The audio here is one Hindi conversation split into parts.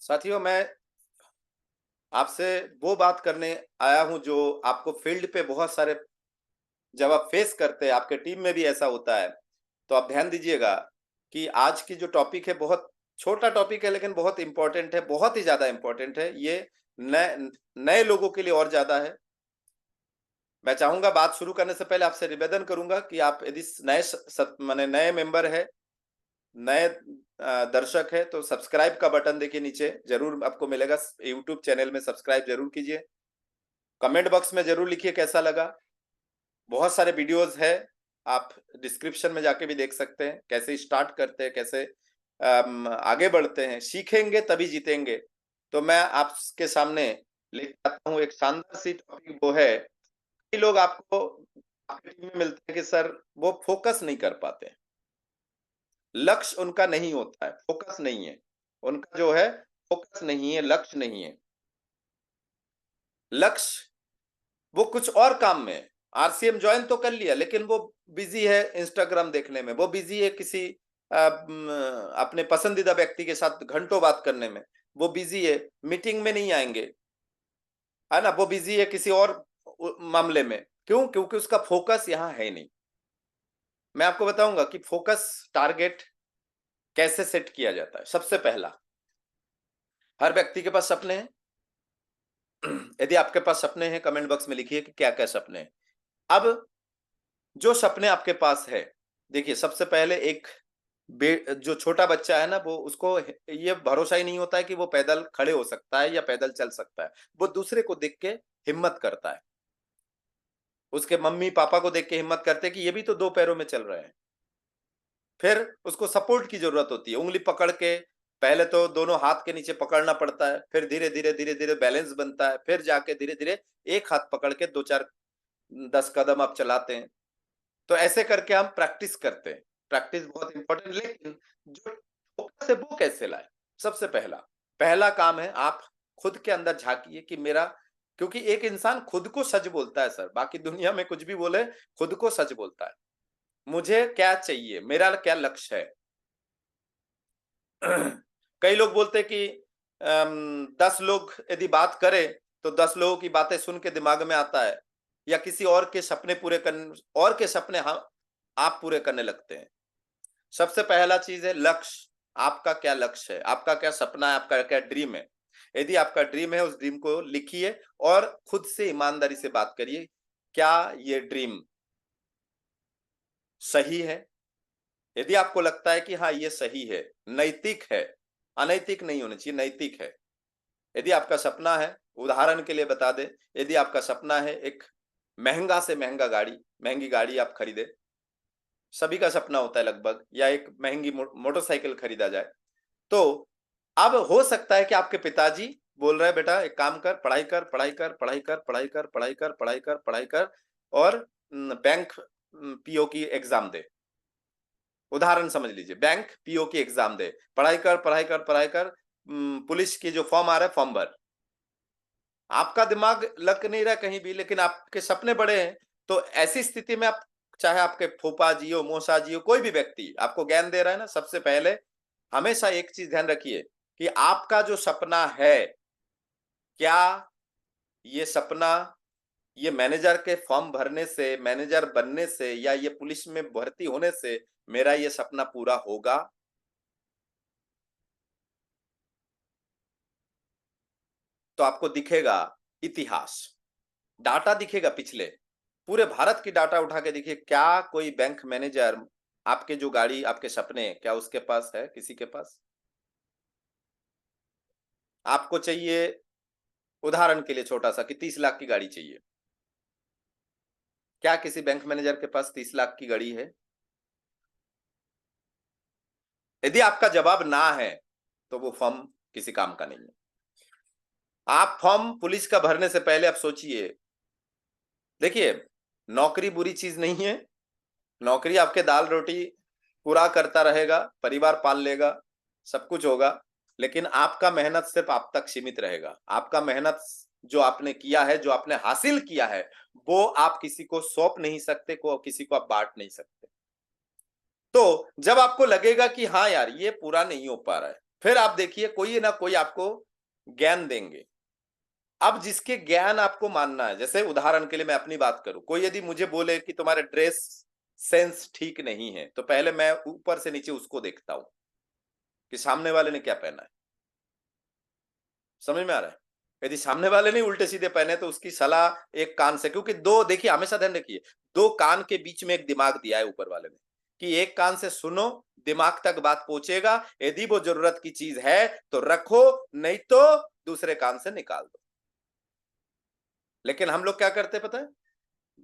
साथियों, मैं आपसे वो बात करने आया हूँ जो आपको फील्ड पे बहुत सारे जब आप फेस करते हैं, आपके टीम में भी ऐसा होता है, तो आप ध्यान दीजिएगा कि आज की जो टॉपिक है बहुत छोटा टॉपिक है लेकिन बहुत इम्पोर्टेंट है, बहुत ही ज़्यादा इम्पोर्टेंट है। ये नए नए लोगों के लिए और ज़्यादा है। मैं चाहूँगा बात शुरू करने से पहले आपसे निवेदन करूँगा कि आप यदि नए स सत माने नए मेंबर हैं, नए दर्शक हैं तो सब्सक्राइब का बटन देखिए नीचे ज़रूर आपको मिलेगा। यूट्यूब चैनल में सब्सक्राइब ज़रूर कीजिए। कमेंट बॉक्स में ज़रूर लिखिए कैसा लगा। बहुत सारे वीडियोज़ हैं, आप डिस्क्रिप्शन में जाके भी देख सकते हैं, कैसे स्टार्ट करते हैं, कैसे आगे बढ़ते हैं। सीखेंगे तभी जीतेंगे। तो मैं आपके सामने लेके आता हूँ एक शानदार सी टॉपिक वो है, कई लोग आपको आपकी टीम में मिलते हैं कि सर वो फ़ोकस नहीं कर पाते हैं। लक्ष्य उनका नहीं होता है, फ़ोकस नहीं है। उनका जो है फ़ोकस नहीं है, लक्ष्य नहीं है। लक्ष्य वो कुछ और काम में है। आरसीएम जॉइन तो कर लिया लेकिन वो बिज़ी है इंस्टाग्राम देखने में, वो बिज़ी है किसी अपने पसंदीदा व्यक्ति के साथ घंटों बात करने में, वो बिज़ी है, मीटिंग में नहीं आएँगे, है ना? वो बिज़ी है किसी और मामले में। क्यों? क्योंकि उसका फ़ोकस यहाँ है नहीं। मैं आपको बताऊँगा कि फ़ोकस टारगेट कैसे सेट किया जाता है। सबसे पहला, हर व्यक्ति के पास सपने हैं। यदि आपके पास सपने हैं, कमेंट बॉक्स में लिखिए कि क्या-क्या सपने हैं। अब जो सपने आपके पास है, देखिए सबसे पहले एक जो छोटा बच्चा है ना वो उसको ये भरोसा ही नहीं होता है कि वो पैदल खड़े हो सकता है या पैदल चल सकता है। वो दूसरे को देख के हिम्मत करता है। उसके मम्मी-पापा को देख के हिम्मत करते हैं कि ये भी तो 2 पैरों में चल रहे हैं। फिर उसको सपोर्ट की ज़रूरत होती है। उँगली पकड़ के पहले तो दोनों हाथ के नीचे पकड़ना पड़ता है, फिर धीरे-धीरे, धीरे-धीरे बैलेंस बनता है, फिर जाके धीरे-धीरे एक हाथ पकड़ के 2-4 10 कदम आप चलाते हैं। तो ऐसे करके हम प्रैक्टिस करते हैं। प्रैक्टिस बहुत इम्पोर्टेंट, लेकिन जो फोकस है वो कैसे लाएँ? सबसे पहला काम है आप खुद के अंदर झाँकिए कि मेरा, क्योंकि एक इंसान खुद को सच बोलता है सर, बाकी दुनिया में कुछ भी बोले, खुद को सच बोलता है। मुझे क्या चाहिए? मेरा क्या लक्ष्य है? कई लोग बोलते हैं कि 10 लोग यदि बात करें, तो 10 लोगों की बातें सुन के दिमाग में आता है या किसी और के सपने पूरे करने और के सपने आप पूरे करने लगते हैं। सबसे पहला चीज़ है लक्ष्य। आपका क्या लक्ष्य है? आपका क्या सपना है? आपका क्या ड्रीम है? यदि आपका ड्रीम है, उस ड्रीम को लिखिए और खुद से ईमानदारी से बात करिए। क्या ये ड्रीम सही है? यदि आपको लगता है कि हाँ, ये सही है, नैतिक है, अनैतिक नहीं होनी चाहिए, नैतिक है। यदि आपका सपना है, उदाहरण के लिए बता दें, यदि आपका सपना है एक महँगा से महँगा गाड़ी, महँगी गाड़ी आप खरीदें, सभी का सपना होता है लगभग, या एक महँगी मोटरसाइकिल खरीदा जाए। तो अब हो सकता है कि आपके पिताजी बोल रहे हैं, बेटा एक काम कर, पढ़ाई कर, पढ़ाई कर, पढ़ाई कर, पढ़ाई कर, पढ़ाई कर, पढ़ाई कर, पढ़ाई कर और बैंक पीओ की एग्ज़ाम दे। उदाहरण समझ लीजिए, बैंक पीओ की एग्ज़ाम दे। पढ़ाई कर, पढ़ाई कर, पढ़ाई कर, पुलिस की जो फॉर्म आ रहा है, फॉर्म भर। आपका दिमाग लग नहीं रहा कहीं भी, लेकिन आपके सपने बड़े हैं। तो ऐसी स्थिति में आप, चाहे आपके फूफा जी हो, मौसा जी हो, कोई भी व्यक्ति आपको ज्ञान दे रहा है ना, सबसे पहले हमेशा एक चीज़ ध्यान रखिए कि आपका जो सपना है, क्या ये सपना, ये मैनेजर के फॉर्म भरने से, मैनेजर बनने से या ये पुलिस में भर्ती होने से मेरा ये सपना पूरा होगा? तो आपको दिखेगा इतिहास, डाटा दिखेगा पिछले, पूरे भारत की डाटा उठा के देखिए, क्या कोई बैंक मैनेजर आपके जो गाड़ी, आपके सपने, क्या उसके पास है, किसी के पास? आपको चाहिए, उदाहरण के लिए छोटा-सा, कि 30 लाख की गाड़ी चाहिए। क्या किसी बैंक मैनेजर के पास 30 लाख की गाड़ी है? यदि आपका जवाब ना है, तो वो फॉर्म किसी काम का नहीं है। आप फॉर्म पुलिस का भरने से पहले आप सोचिए, देखिए, नौकरी बुरी चीज़ नहीं है। नौकरी आपके दाल-रोटी पूरा करता रहेगा, परिवार पाल लेगा, सब कुछ होगा, लेकिन आपका मेहनत सिर्फ़ आप तक सीमित रहेगा। आपका मेहनत जो आपने किया है, जो आपने हासिल किया है, वो आप किसी को सौंप नहीं सकते, किसी को आप बाँट नहीं सकते। तो जब आपको लगेगा कि हाँ यार, ये पूरा नहीं हो पा रहा है, फिर आप देखिए कोई ना कोई आपको ज्ञान देंगे। अब जिसके ज्ञान आपको मानना है, जैसे उदाहरण के लिए मैं अपनी बात करूं, कोई यदि मुझे बोले कि तुम्हारे ड्रेस सेंस ठीक नहीं है, तो पहले मैं ऊपर से नीचे उसको देखता हूं कि सामने वाले ने क्या पहना है। समझ में आ रहा है? यदि सामने वाले ने उल्टे सीधे पहने तो उसकी सलाह एक कान से, क्योंकि दो, देखिए हमेशा ध्यान रखिए, दो कान के बीच में एक दिमाग दिया है ऊपर वाले ने, कि एक कान से सुनो, दिमाग तक बात पहुंचेगा, यदि वो जरूरत की चीज है तो रखो, नहीं तो दूसरे कान से निकाल दो। लेकिन हम लोग क्या करते पता है,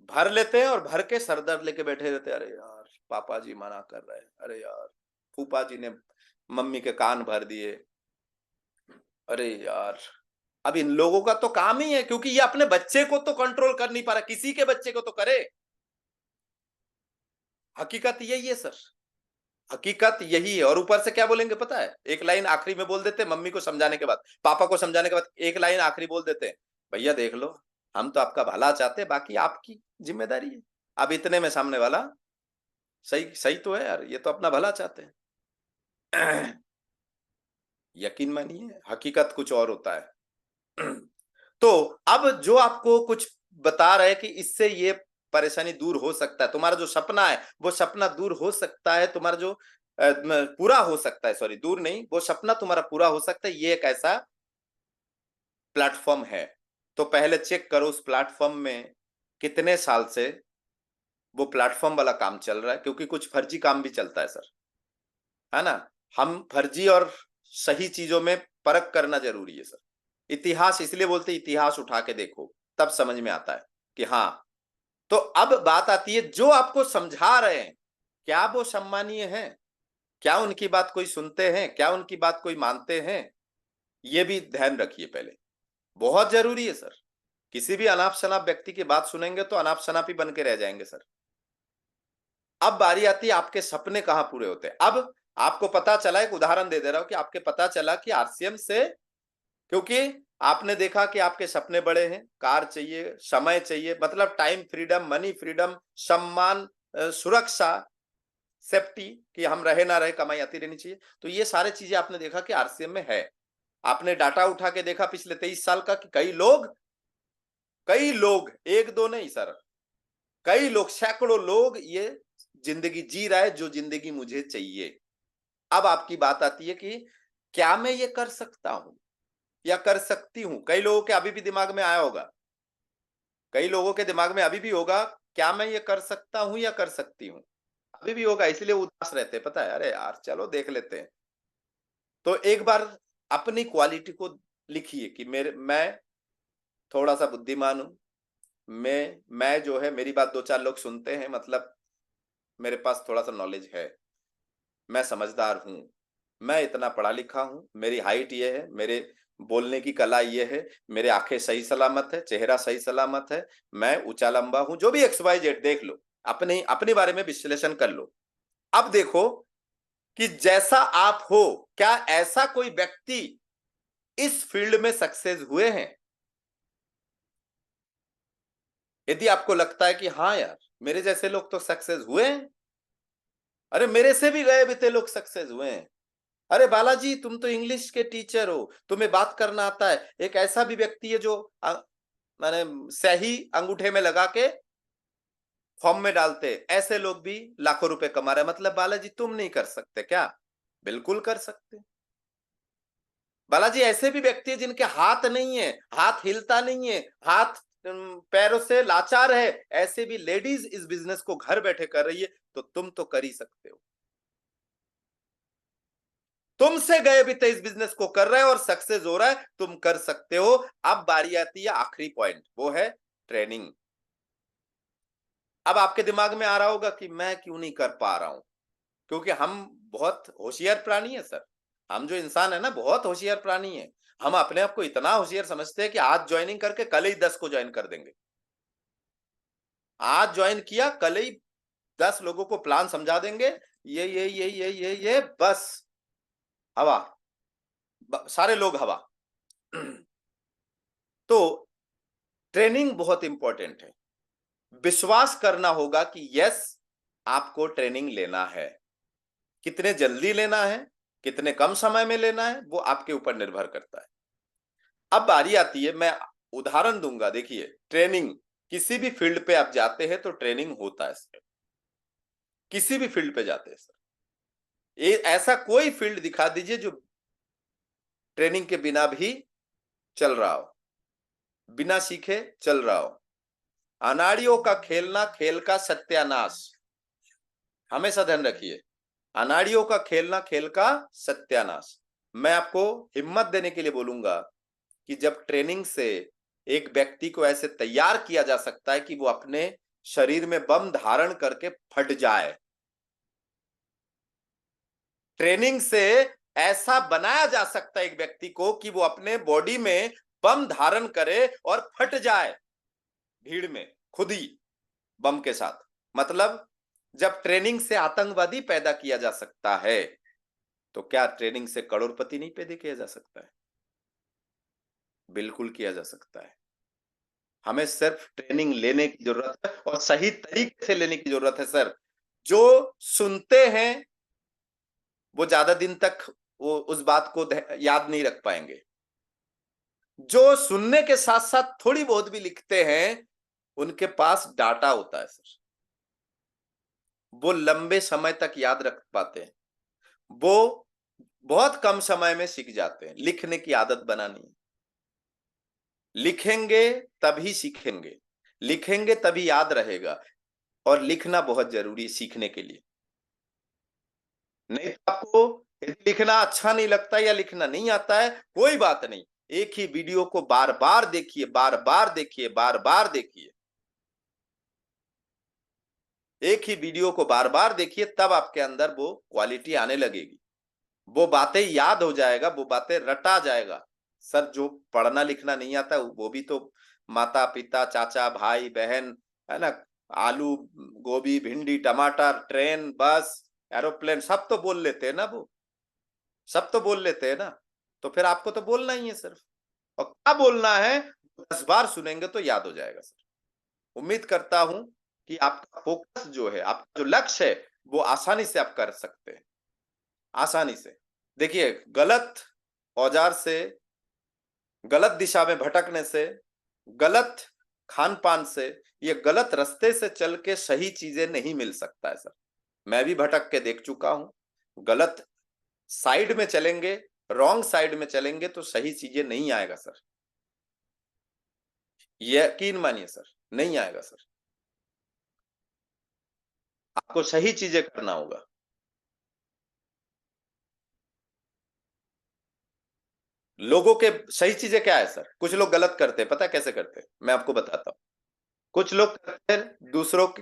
भर लेते हैं और भर के सरदर्द लेके बैठे रहते हैं। अरे यार पापा जी मना कर रहे हैं, अरे यार फूफा जी ने मम्मी के कान भर दिए, अरे यार। अब इन लोगों का तो काम ही है, क्योंकि ये अपने बच्चे को तो कंट्रोल कर नहीं पा रहा, किसी के बच्चे को तो करे। हकीकत यही है सर, हकीकत यही है। और ऊपर से क्या बोलेंगे पता है, एक लाइन आखिरी में बोल देते, मम्मी को समझाने के बाद, पापा को समझाने के बाद एक लाइन आखिरी बोल देते हैं, भैया देख लो, हम तो आपका भला चाहते हैं, बाकी आपकी जिम्मेदारी है। अब इतने में सामने वाला सही सही तो है यार, ये तो अपना भला चाहते हैं। यकीन मानिए हकीकत कुछ और होता है। तो अब जो आपको कुछ बता रहे कि इससे ये परेशानी दूर हो सकता है, तुम्हारा जो सपना है वो सपना दूर हो सकता है, तुम्हारा जो पूरा हो सकता है, सॉरी दूर नहीं, वो सपना तुम्हारा पूरा हो सकता है, ये एक ऐसा प्लेटफॉर्म है। तो पहले चेक करो उस प्लेटफॉर्म में कितने साल से वो प्लेटफॉर्म वाला काम चल रहा है, क्योंकि कुछ फर्जी काम भी चलता है सर, है ना। हम फर्जी और सही चीजों में परख करना जरूरी है सर। इतिहास इसलिए बोलते इतिहास उठा के देखो, तब समझ में आता है कि हाँ। तो अब बात आती है, जो आपको समझा रहे हैं क्या वो सम्मानीय है, क्या उनकी बात कोई सुनते हैं, क्या उनकी बात कोई मानते हैं, ये भी ध्यान रखिए पहले, बहुत जरूरी है सर। किसी भी अनाप शनाप व्यक्ति की बात सुनेंगे तो अनाप शनाप ही बन के रह जाएंगे सर। अब बारी आती है आपके सपने कहां पूरे होते हैं। अब आपको पता चला, एक उदाहरण दे दे रहा हूं कि आपके पता चला कि आरसीएम से, क्योंकि आपने देखा कि आपके सपने बड़े हैं, कार चाहिए, समय चाहिए, मतलब टाइम फ्रीडम, मनी फ्रीडम, सम्मान, सुरक्षा, सेफ्टी, कि हम रहे ना रहे कमाई आती रहनी चाहिए। तो ये सारे चीजें आपने देखा कि आरसीएम में है। आपने डाटा उठा के देखा पिछले 23 साल का कि कई लोग, एक दो नहीं सर, कई लोग, सैकड़ों लोग ये जिंदगी जी रहा है जो जिंदगी मुझे चाहिए। अब आपकी बात आती है कि क्या मैं ये कर सकता हूं या कर सकती हूं। कई लोगों के अभी भी दिमाग में आया होगा, कई लोगों के दिमाग में अभी भी होगा, क्या मैं ये कर सकता हूं या कर सकती हूं, अभी भी होगा, इसलिए उदास रहते हैं पता है, अरे यार चलो देख लेते हैं। तो एक बार अपनी क्वालिटी को लिखिए कि मैं थोड़ा सा बुद्धिमान हूं, मैं जो है, मेरी बात दो चार लोग सुनते हैं, मतलब मेरे पास थोड़ा सा नॉलेज है, मैं समझदार हूं, मैं इतना पढ़ा लिखा हूं, मेरी हाइट ये है, मेरे बोलने की कला ये है, मेरे आंखें सही सलामत है, चेहरा सही सलामत है, मैं ऊंचा लंबा हूं, जो भी एक्स वाई जेड देख लो, अपने अपने बारे में विश्लेषण कर लो। अब देखो कि जैसा आप हो, क्या ऐसा कोई व्यक्ति इस फील्ड में सक्सेस हुए हैं। यदि आपको लगता है कि हाँ यार मेरे जैसे लोग तो सक्सेस हुए हैं, अरे मेरे से भी गए बीते लोग सक्सेस हुए हैं, अरे बालाजी तुम तो इंग्लिश के टीचर हो, तुम्हें बात करना आता है, एक ऐसा भी व्यक्ति है जो माने सही अंगूठे में लगा के फॉर्म में डालते, ऐसे लोग भी लाखों रुपए कमा रहे हैं। मतलब बालाजी तुम नहीं कर सकते क्या? बिल्कुल कर सकते। बालाजी ऐसे भी व्यक्ति है जिनके हाथ नहीं है, हाथ हिलता नहीं है, हाथ पैरों से लाचार है, ऐसे भी लेडीज इस बिजनेस को घर बैठे कर रही है, तो तुम तो कर ही सकते हो। तुमसे गए भी तो इस बिजनेस को कर रहे हो और सक्सेस हो रहा है, तुम कर सकते हो। अब बारी आती है आखिरी पॉइंट, वो है ट्रेनिंग। अब आपके दिमाग में आ रहा होगा कि मैं क्यों नहीं कर पा रहा हूं, क्योंकि हम बहुत होशियार प्राणी है सर, हम जो इंसान है ना बहुत होशियार प्राणी है। हम अपने आप को इतना होशियार समझते हैं कि आज ज्वाइनिंग करके कल ही 10 को ज्वाइन कर देंगे, आज ज्वाइन किया कल ही 10 लोगों को प्लान समझा देंगे, ये बस हवा, सारे लोग हवा। तो ट्रेनिंग बहुत इंपॉर्टेंट है। विश्वास करना होगा कि यस आपको ट्रेनिंग लेना है, कितने जल्दी लेना है कितने कम समय में लेना है वो आपके ऊपर निर्भर करता है। अब बारी आती है, मैं उदाहरण दूंगा। देखिए, ट्रेनिंग, किसी भी फील्ड पे आप जाते हैं तो ट्रेनिंग होता है सर, किसी भी फील्ड पे जाते हैं सर। ऐसा कोई फील्ड दिखा दीजिए जो ट्रेनिंग के बिना भी चल रहा हो, बिना सीखे चल रहा हो। अनाड़ियों का खेलना खेल का सत्यानाश, हमेशा ध्यान रखिए। अनाड़ियों का खेलना खेल का सत्यानाश। मैं आपको हिम्मत देने के लिए बोलूंगा कि जब ट्रेनिंग से एक व्यक्ति को ऐसे तैयार किया जा सकता है कि वो अपने शरीर में बम धारण करके फट जाए, ट्रेनिंग से ऐसा बनाया जा सकता है एक व्यक्ति को कि वो अपने बॉडी में बम धारण करे और फट जाए भीड़ में, खुद ही बम के साथ। मतलब जब ट्रेनिंग से आतंकवादी पैदा किया जा सकता है, तो क्या ट्रेनिंग से करोड़पति नहीं पैदा किया जा सकता है? बिल्कुल किया जा सकता है। हमें सिर्फ ट्रेनिंग लेने की जरूरत है और सही तरीके से लेने की जरूरत है सर। जो सुनते हैं वो ज्यादा दिन तक वो उस बात को याद नहीं रख पाएंगे। जो सुनने के साथ साथ थोड़ी बहुत भी लिखते हैं, उनके पास डाटा होता है सर, वो लंबे समय तक याद रख पाते हैं। वो बहुत कम समय में सीख जाते हैं। लिखने की आदत बनानी है। लिखेंगे तभी सीखेंगे, लिखेंगे तभी याद रहेगा। और लिखना बहुत जरूरी है सीखने के लिए। नहीं तो आपको लिखना अच्छा नहीं लगता या लिखना नहीं आता है, कोई बात नहीं। एक ही वीडियो को बार बार देखिए, बार बार देखिए, बार बार देखिए। एक ही वीडियो को बार बार देखिए, तब आपके अंदर वो क्वालिटी आने लगेगी। वो बातें याद हो जाएगा, वो बातें रटा जाएगा। सर, जो पढ़ना लिखना नहीं आता वो भी तो माता पिता चाचा भाई बहन, है ना, आलू गोभी भिंडी टमाटर ट्रेन बस एरोप्लेन सब तो बोल लेते हैं ना, वो सब तो बोल लेते हैं ना। तो फिर आपको तो बोलना ही है सिर्फ, और क्या बोलना है 10 बार सुनेंगे तो याद हो जाएगा सर। उम्मीद करता हूं कि आपका फोकस जो है, आपका जो लक्ष्य है, वो आसानी से आप कर सकते हैं, आसानी से। देखिए, गलत औजार से, गलत दिशा में भटकने से, गलत खान पान से, ये गलत रास्ते से चल के सही चीजें नहीं मिल सकता है सर। मैं भी भटक के देख चुका हूं। गलत साइड में चलेंगे, रॉन्ग साइड में चलेंगे तो सही चीजें नहीं आएगा सर। यकीन मानिए सर, नहीं आएगा सर। आपको सही चीजें करना होगा। लोगों के सही चीजें क्या है सर? कुछ लोग गलत करते हैं, पता है कैसे करते हैं? मैं आपको बताता हूँ। कुछ लोग करते हैं दूसरों की,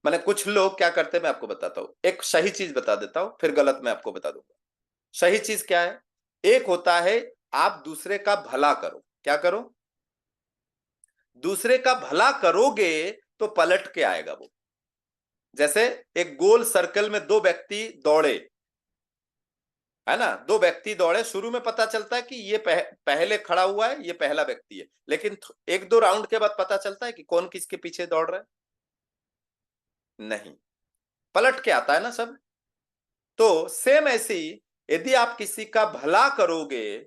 मैंने कुछ लोग क्या करते हैं मैं आपको बताता हूँ। एक सही चीज बता देता हूँ, फिर गलत मैं आपको बता दूंगा। सही चीज क्या है? एक होता है, आप दूसरे का भला करो। क्या करो? दूसरे का भला करोगे तो पलट के आएगा वो। जैसे एक गोल सर्कल में दो व्यक्ति दौड़े, है ना, दो व्यक्ति दौड़े, शुरू में पता चलता है कि ये पहले खड़ा हुआ है, ये पहला व्यक्ति है, लेकिन एक दो राउंड के बाद पता चलता है कि कौन किसके पीछे दौड़ रहा है। नहीं, पलट के आता है ना सब। तो सेम ऐसी, यदि आप किसी का भला करोगे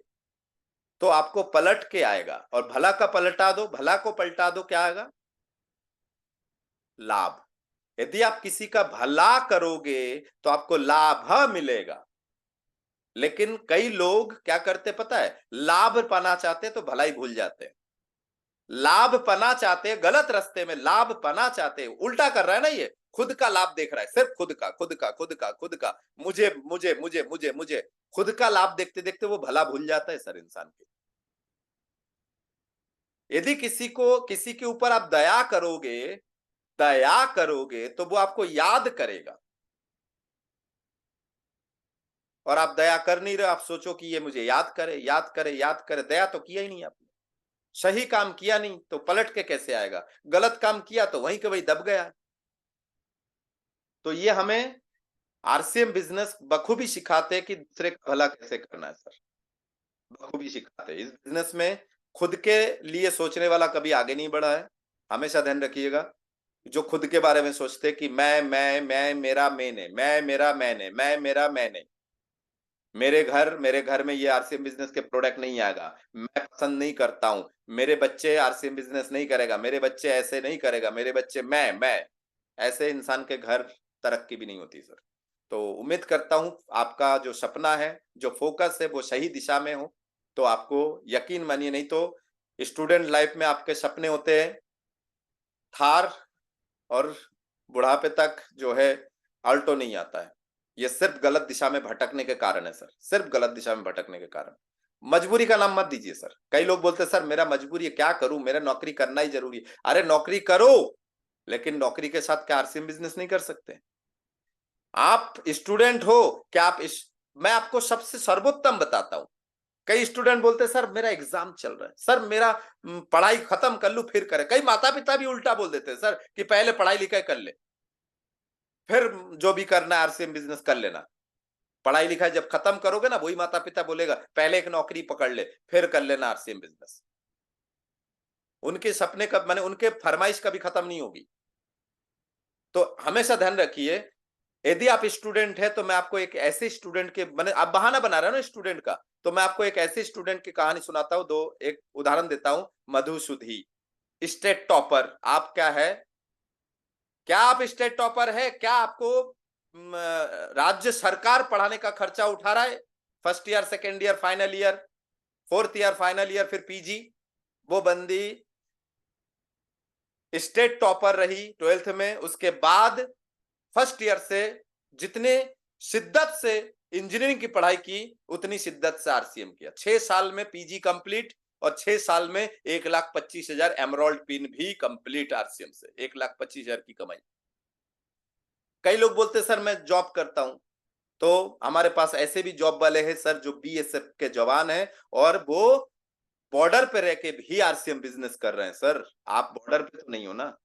तो आपको पलट के आएगा, और भला का पलटा दो, भला को पलटा दो, क्या आएगा? लाभ। यदि आप किसी का भला करोगे तो आपको लाभ मिलेगा। लेकिन कई लोग क्या करते पता है? लाभ पाना चाहते तो भलाई भूल जाते हैं। लाभ पाना चाहते, गलत रास्ते में लाभ पाना चाहते, उल्टा कर रहा है ना ये। खुद का लाभ देख रहा है, सिर्फ खुद का, खुद का, खुद का, खुद का। मुझे मुझे मुझे मुझे मुझे खुद का लाभ देखते देखते वो भला भूल जाता है सर इंसान के। यदि किसी के ऊपर आप दया करोगे, दया करोगे तो वो आपको याद करेगा। और आप दया कर नहीं रहे, आप सोचो कि ये मुझे याद करे, याद करे, याद करे। दया तो किया ही नहीं आपने, सही काम किया नहीं तो पलट के कैसे आएगा? गलत काम किया तो वहीं के वहीं दब गया। तो ये हमें आरसीएम बिजनेस बखूबी सिखाते हैं कि दूसरे का भला कैसे करना है सर। बखूबी सिखाते हैं। इस बिजनेस में खुद के लिए सोचने वाला कभी आगे नहीं बढ़ा है। हमेशा ध्यान रखिएगा। जो खुद के बारे में सोचते कि मैं मेरा मैंने, मैं मेरा मैंने, मैं मेरा मैंने, मेरे घर में ये आरसीएम बिजनेस के प्रोडक्ट नहीं आएगा, मैं पसंद नहीं करता हूं, मेरे बच्चे आरसीएम बिजनेस नहीं करेगा, मेरे बच्चे ऐसे नहीं करेगा, मेरे बच्चे मैं ऐसे इंसान के घर तरक्की भी नहीं होती सर। तो उम्मीद करता हूं आपका जो सपना है, जो फोकस है, वो सही दिशा में हो। तो आपको यकीन मानिए, नहीं तो स्टूडेंट लाइफ में आपके सपने होते हैं थार, और बुढ़ापे तक जो है अल्टो नहीं आता है। ये सिर्फ गलत दिशा में भटकने के कारण है सर, सिर्फ गलत दिशा में भटकने के कारण। मजबूरी का नाम मत दीजिए सर। कई लोग बोलते हैं सर मेरा मजबूरी है, क्या करूं, मेरा नौकरी करना ही जरूरी है। अरे नौकरी करो, लेकिन नौकरी के साथ क्या आरसीएम बिजनेस नहीं कर सकते? आप स्टूडेंट हो, क्या आप मैं आपको सबसे सर्वोत्तम बताता हूं। कई स्टूडेंट बोलते हैं सर मेरा एग्जाम चल रहा है, सर मेरा पढ़ाई खत्म कर लूं फिर करे। कई माता पिता भी उल्टा बोल देते हैं सर कि पहले पढ़ाई लिखाई कर ले, फिर जो भी करना है आरसीएम बिजनेस कर लेना। पढ़ाई लिखाई जब खत्म करोगे ना, वही माता पिता बोलेगा पहले एक नौकरी पकड़ ले फिर कर लेना आरसीएम बिजनेस। उनके सपने कब, माने उनके फरमाइश कभी खत्म नहीं होगी। तो हमेशा ध्यान रखिए, यदि आप स्टूडेंट है तो मैं आपको एक ऐसे स्टूडेंट के, मैंने आप बहाना बना रहे हो ना स्टूडेंट का, तो मैं आपको एक ऐसे स्टूडेंट की कहानी सुनाता हूं। एक उदाहरण देता हूं। Madhusudan, state topper. आप क्या है, क्या आप स्टेट टॉपर है? क्या आपको राज्य सरकार पढ़ाने का खर्चा उठा रहा है? First year, second year, final year, fourth year, final year, फिर पीजी। वो बंदी स्टेट टॉपर रही 12th में। उसके बाद फर्स्ट ईयर से जितने शिद्दत से इंजीनियरिंग की पढ़ाई की, उतनी शिद्दत से आरसीएम किया। 6 साल में पीजी कंप्लीट, और 6 साल में 1,25,000 एमरोल्ड पिन भी कंप्लीट आरसीएम से। 1,25,000 की कमाई। कई लोग बोलते सर मैं जॉब करता हूं, तो हमारे पास ऐसे भी जॉब वाले हैं सर जो बीएसएफ के जवान हैं, और वो बॉर्डर पे रह के भी आरसीएम बिजनेस कर रहे हैं। सर आप बॉर्डर पे तो नहीं हो ना।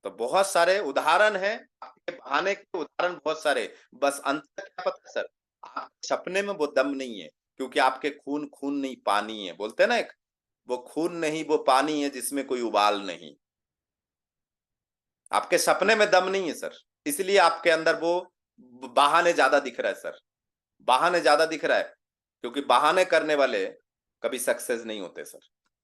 तो बहुत सारे उदाहरण हैं, आपके बहाने के उदाहरण बहुत सारे। बस अंतर क्या पता है सर, आपके सपने में वो दम नहीं है, क्योंकि आपके खून खून नहीं पानी है। बोलते हैं ना एक, वो खून नहीं वो पानी है जिसमें कोई उबाल नहीं। आपके सपने में दम नहीं है सर, इसलिए आपके अंदर वो बहाने ज्यादा दिख रहा है सर। बहाने ज्यादा दिख रहा है, क्योंकि बहाने करने वाले कभी सक्सेस नहीं होते सर।